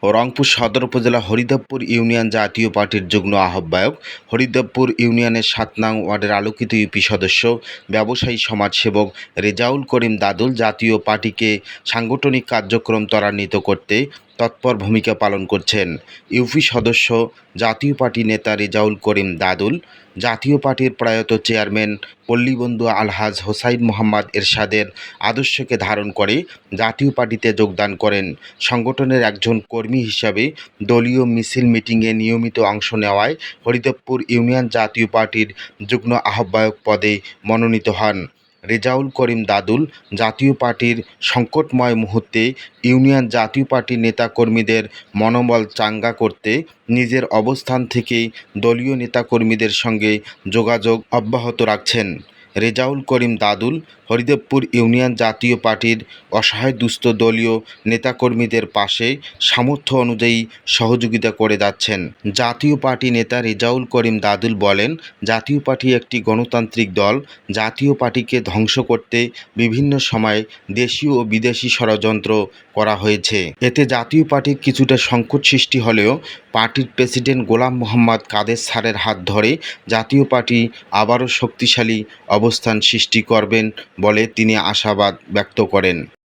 রংপুর সদর উপজেলা হরিদেবপুর ইউনিয়ন জাতীয় পার্টির যুগ্ম আহ্বায়ক, হরিদেবপুর ইউনিয়নের ৭ নং ওয়ার্ডের আলোকিত ইউপি সদস্য, ব্যবসায়ী সমাজসেবক রেজাউল করিম দাদুল জাতীয় পার্টিকে সাংগঠনিক কার্যক্রম ত্বরান্বিত করতে তৎপর ভূমিকা পালন করছেন। ইউপি সদস্য, জাতীয় পার্টি নেতা রেজাউল করিম দাদুল জাতীয় পার্টির প্রয়াত চেয়ারম্যান পল্লীবন্ধু আলহাজ হোসাইন মোহাম্মদ এরশাদের আদর্শকে ধারণ করে জাতীয় পার্টিতে যোগদান করেন। সংগঠনের একজন কর্মী হিসাবে দলীয় মিছিল মিটিংয়ে নিয়মিত অংশ নেওয়ায় হরিদেবপুর ইউনিয়ন জাতীয় পার্টির যুগ্ম আহ্বায়ক পদে মনোনীত হন। রেজাউল করিম দাদুল জাতীয় পার্টির সংকটময় মুহূর্তে ইউনিয়ন জাতীয় পার্টির নেতাকর্মীদের মনোবল চাঙ্গা করতে নিজের অবস্থান থেকেই দলীয় নেতাকর্মীদের সঙ্গে যোগাযোগ অব্যাহত রাখছেন। রেজাউল করিম দাদুল হরিদেবপুর ইউনিয়ন জাতীয় পার্টির অসহায় দুস্থ দলীয় নেতাকর্মীদের পাশে সামর্থ্য অনুযায়ী সহযোগিতা করে যাচ্ছেন। জাতীয় পার্টি নেতা রেজাউল করিম দাদুল বলেন, জাতীয় পার্টি একটি গণতান্ত্রিক দল। জাতীয় পার্টিকে ধ্বংস করতে বিভিন্ন সময় দেশীয় ও বিদেশি ষড়যন্ত্র করা হয়েছে। এতে জাতীয় পার্টির কিছুটা সংকট সৃষ্টি হলেও পার্টির প্রেসিডেন্ট গোলাম মোহাম্মদ কাদের স্যারের হাত ধরে জাতীয় পার্টি আবারও শক্তিশালী অবস্থান সৃষ্টি করবেন বলে তিনি আশাবাদ ব্যক্ত করেন।